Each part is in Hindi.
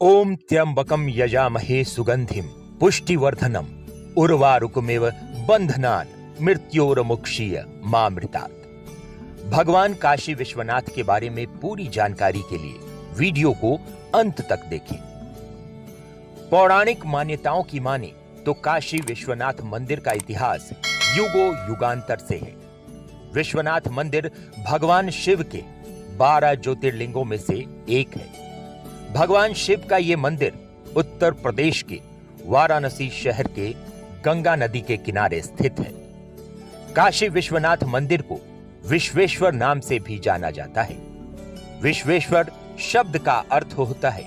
ओम त्र्यंबकम यजामहे सुगंधिम पुष्टिवर्धनम उर्वारुकमेव बंधनात् मृत्योर्मुक्षीय मामृतात्। भगवान काशी विश्वनाथ के बारे में पूरी जानकारी के लिए वीडियो को अंत तक देखें। पौराणिक मान्यताओं की माने तो काशी विश्वनाथ मंदिर का इतिहास युगों युगांतर से है। विश्वनाथ मंदिर भगवान शिव के 12 ज्योतिर्लिंगों में से एक है। भगवान शिव का यह मंदिर उत्तर प्रदेश के वाराणसी शहर के गंगा नदी के किनारे स्थित है। काशी विश्वनाथ मंदिर को विश्वेश्वर नाम से भी जाना जाता है। विश्वेश्वर शब्द का अर्थ होता है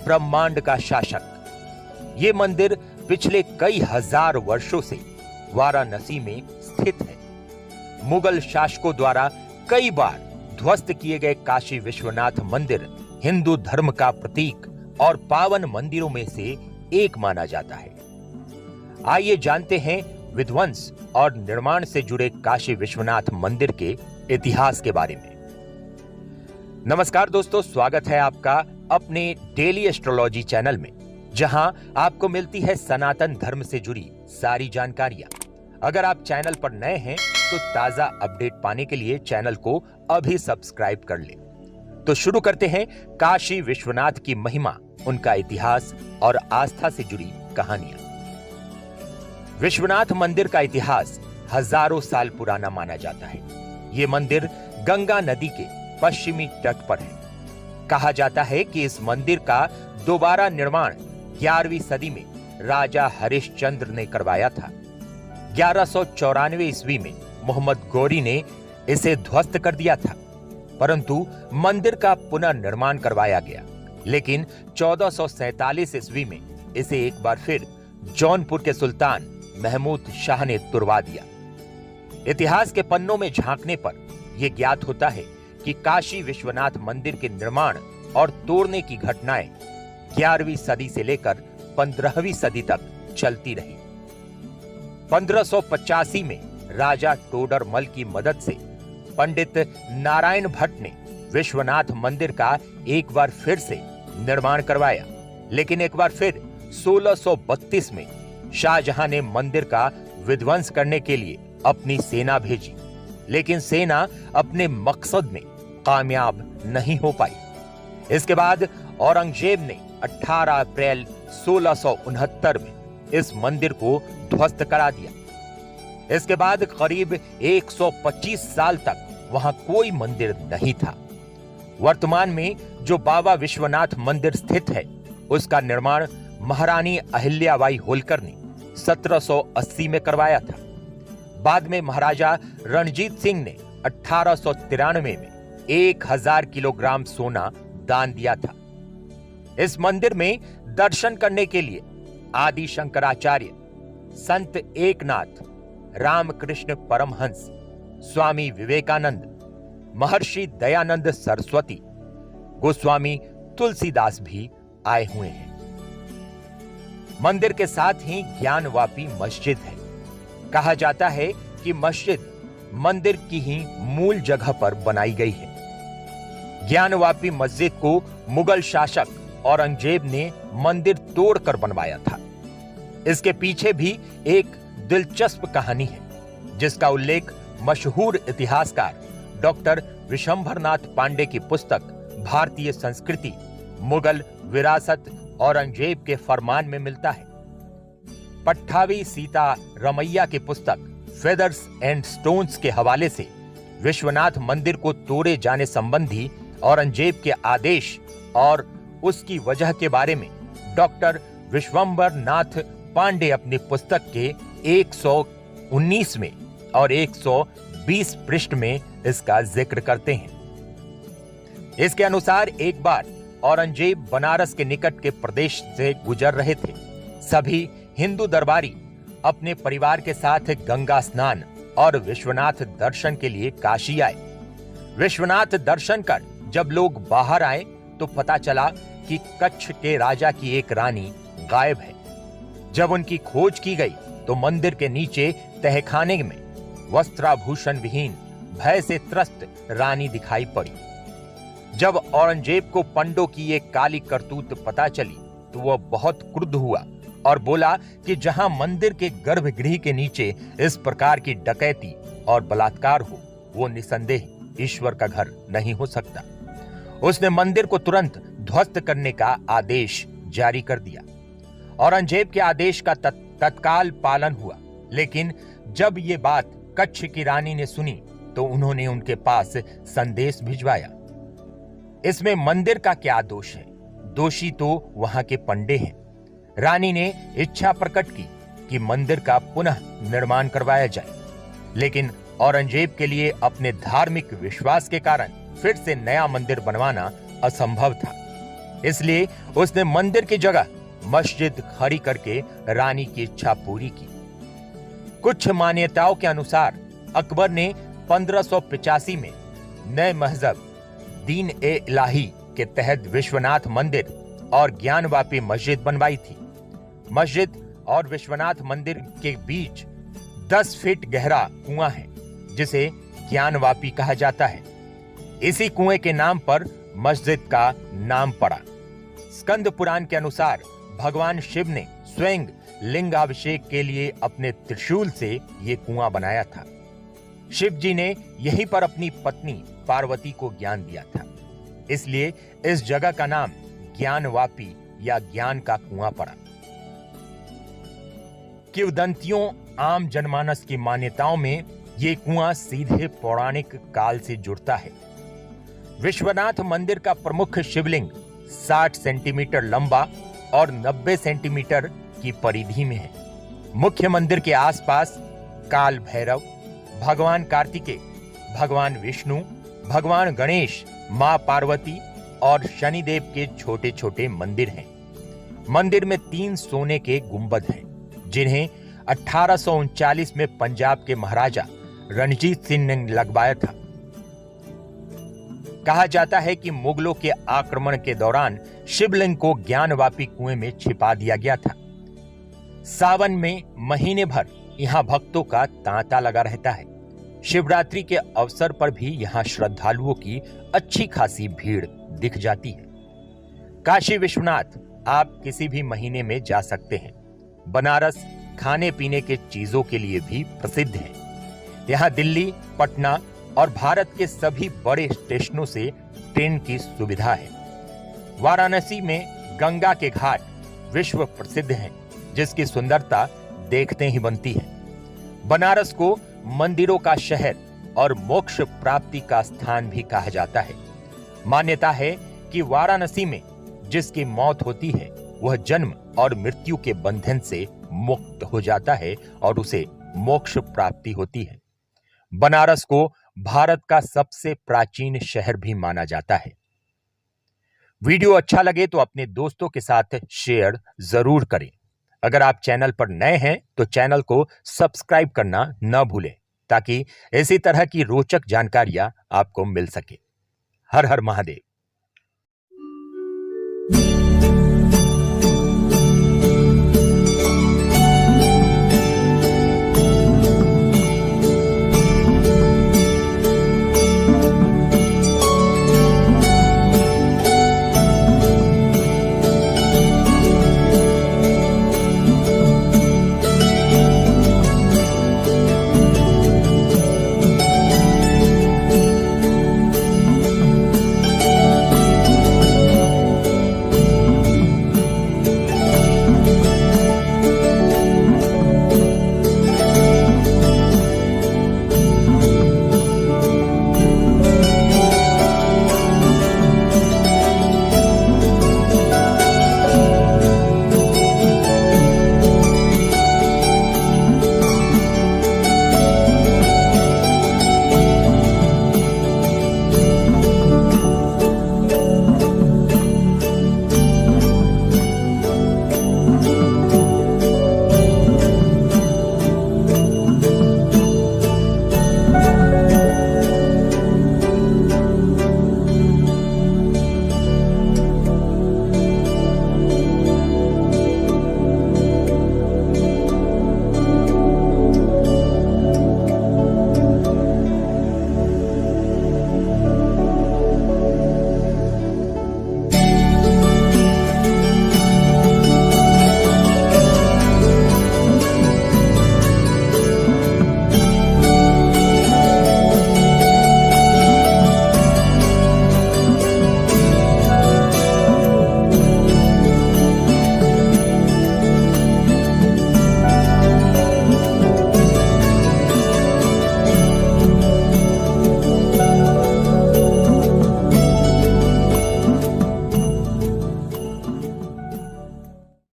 ब्रह्मांड का शासक। ये मंदिर पिछले कई हजार वर्षों से वाराणसी में स्थित है। मुगल शासकों द्वारा कई बार ध्वस्त किए गए काशी विश्वनाथ मंदिर हिंदू धर्म का प्रतीक और पावन मंदिरों में से एक माना जाता है। आइए जानते हैं विध्वंस और निर्माण से जुड़े काशी विश्वनाथ मंदिर के इतिहास के बारे में। नमस्कार दोस्तों, स्वागत है आपका अपने डेली एस्ट्रोलॉजी चैनल में, जहां आपको मिलती है सनातन धर्म से जुड़ी सारी जानकारियां। अगर आप चैनल पर नए हैं तो ताजा अपडेट पाने के लिए चैनल को अभी सब्सक्राइब कर लें। तो शुरू करते हैं काशी विश्वनाथ की महिमा, उनका इतिहास और आस्था से जुड़ी कहानियां। विश्वनाथ मंदिर का इतिहास हजारों साल पुराना माना जाता है। यह मंदिर गंगा नदी के पश्चिमी तट पर है। कहा जाता है कि इस मंदिर का दोबारा निर्माण 11वीं सदी में राजा हरिश्चंद्र ने करवाया था। 1194 ईस्वी में मोहम्मद गौरी ने इसे ध्वस्त कर दिया था, परंतु मंदिर का पुनर्निर्माण करवाया गया। लेकिन 1447 ईस्वी में इसे एक बार फिर जौनपुर के सुल्तान महमूद शाह ने तुड़वा दिया। इतिहास के पन्नों में झांकने पर यह ज्ञात होता है कि काशी विश्वनाथ मंदिर के निर्माण और तोड़ने की घटनाएं 11वीं सदी से लेकर 15वीं सदी तक चलती रही। 1585 में राजा टोडरमल की मदद से पंडित नारायण भट्ट ने विश्वनाथ मंदिर का एक बार फिर से निर्माण करवाया। लेकिन एक बार फिर 1632 में शाहजहां ने मंदिर का विध्वंस करने के लिए अपनी सेना भेजी, लेकिन सेना अपने मकसद में कामयाब नहीं हो पाई। इसके बाद औरंगजेब ने 18 अप्रैल 1669 में इस मंदिर को ध्वस्त करा दिया। इसके बाद करीब 125 साल तक वहां कोई मंदिर नहीं था। वर्तमान में जो बाबा विश्वनाथ मंदिर स्थित है, उसका निर्माण महारानी अहिल्याबाई होलकर ने 1780 में करवाया था। बाद में महाराजा रणजीत सिंह ने 1893 में 1000 किलोग्राम सोना दान दिया था। इस मंदिर में दर्शन करने के लिए आदि शंकराचार्य, संत एकनाथ, रामकृष्ण परमहंस, स्वामी विवेकानंद, महर्षि दयानंद सरस्वती, गोस्वामी तुलसीदास भी आए हुए हैं। मंदिर के साथ ही ज्ञानवापी मस्जिद है। कहा जाता है कि मस्जिद मंदिर की ही मूल जगह पर बनाई गई है। ज्ञानवापी मस्जिद को मुगल शासक औरंगजेब ने मंदिर तोड़कर बनवाया था। इसके पीछे भी एक दिलचस्प कहानी है, जिसका उल्लेख मशहूर इतिहासकार डॉक्टर विशंभरनाथ पांडे की पुस्तक भारतीय संस्कृति, मुगल विरासत औरंगजेब के फरमान में मिलता है। पट्टावी सीता रमैया की पुस्तक फेदर्स एंड स्टोन्स के हवाले से विश्वनाथ मंदिर को तोड़े जाने संबंधी औरंगजेब के आदेश और उसकी वजह के बारे में डॉक्टर विश्वंभरनाथ पांडे अपनी पुस्तक के 119 में और 120 पृष्ठ में इसका जिक्र करते हैं। इसके अनुसार एक बार औरंगजेब बनारस के निकट के प्रदेश से गुजर रहे थे। सभी हिंदू दरबारी अपने परिवार के साथ गंगा स्नान और विश्वनाथ दर्शन के लिए काशी आए। विश्वनाथ दर्शन कर जब लोग बाहर आए तो पता चला कि कच्छ के राजा की एक रानी गायब है। जब उनकी खोज की गई तो मंदिर के नीचे तहखाने में वस्त्राभूषण विहीन भय से त्रस्त रानी दिखाई पड़ी। जब औरंगजेब को पंडों की ये काली करतूत पता चली तो वह बहुत क्रुद्ध हुआ और बोला कि जहां मंदिर के गर्भगृह के नीचे इस प्रकार की डकैती और बलात्कार हो वो निसंदेह ईश्वर का घर नहीं हो सकता। उसने मंदिर को तुरंत ध्वस्त करने का आदेश जारी कर दिया। औरंगजेब के आदेश का तत्काल पालन हुआ, लेकिन जब ये बात कच्छ की रानी ने सुनी तो उन्होंने उनके पास संदेश भिजवाया। इसमें मंदिर का क्या दोष है? दोषी तो वहां के पंडे हैं। रानी ने इच्छा प्रकट की कि मंदिर का पुनः निर्माण करवाया जाए, लेकिन औरंगजेब के लिए अपने धार्मिक विश्वास के कारण फिर से नया मंदिर बनवाना असंभव था। इसलिए उसने मंदिर की जगह मस्जिद खड़ी करके रानी की इच्छा पूरी की। कुछ मान्यताओं के अनुसार अकबर ने 1585 में नए मजहब दीन ए इलाही के तहत विश्वनाथ मंदिर और ज्ञानवापी मस्जिद बनवाई थी। मस्जिद और विश्वनाथ मंदिर के बीच 10 फीट गहरा कुआं है जिसे ज्ञानवापी कहा जाता है। इसी कुएं के नाम पर मस्जिद का नाम पड़ा। स्कंद पुराण के अनुसार भगवान शिव ने स्वयं लिंगाभिषेक के लिए अपने त्रिशूल से ये कुआं बनाया था। शिव जी ने यहीं पर अपनी पत्नी पार्वती को ज्ञान दिया था, इसलिए इस जगह का नाम ज्ञानवापी या ज्ञान का कुआं पड़ा। किंवदंतियों आम जनमानस की मान्यताओं में ये कुआं सीधे पौराणिक काल से जुड़ता है। विश्वनाथ मंदिर का प्रमुख शिवलिंग 60 सेंटीमीटर लंबा और 90 सेंटीमीटर की परिधि में है। मुख्य मंदिर के आसपास काल भैरव, भगवान कार्तिकेय, भगवान विष्णु, भगवान गणेश, मां पार्वती और शनिदेव के छोटे छोटे मंदिर हैं। मंदिर में 3 सोने के गुंबद हैं, जिन्हें 1839 में पंजाब के महाराजा रणजीत सिंह ने लगवाया था। कहा जाता है कि मुगलों के आक्रमण के दौरान शिवलिंग को ज्ञानवापी कुएं में छिपा दिया गया था। सावन में महीने भर यहाँ भक्तों का तांता लगा रहता है। शिवरात्रि के अवसर पर भी यहाँ श्रद्धालुओं की अच्छी खासी भीड़ दिख जाती है। काशी विश्वनाथ आप किसी भी महीने में जा सकते हैं। बनारस खाने पीने के चीजों के लिए भी प्रसिद्ध है। यहाँ दिल्ली, पटना और भारत के सभी बड़े स्टेशनों से ट्रेन की सुविधा है। वाराणसी में गंगा के घाट विश्व प्रसिद्ध हैं, जिसकी सुंदरता देखते ही बनती है। बनारस को मंदिरों का शहर और मोक्ष प्राप्ति का स्थान भी कहा जाता है। मान्यता है कि वाराणसी में जिसकी मौत होती है वह जन्म और मृत्यु के बंधन से मुक्त हो जाता है और उसे मोक्ष प्राप्ति होती है। बनारस को भारत का सबसे प्राचीन शहर भी माना जाता है। वीडियो अच्छा लगे तो अपने दोस्तों के साथ शेयर जरूर करें। अगर आप चैनल पर नए हैं तो चैनल को सब्सक्राइब करना न भूलें, ताकि इसी तरह की रोचक जानकारियां आपको मिल सके। हर हर महादेव।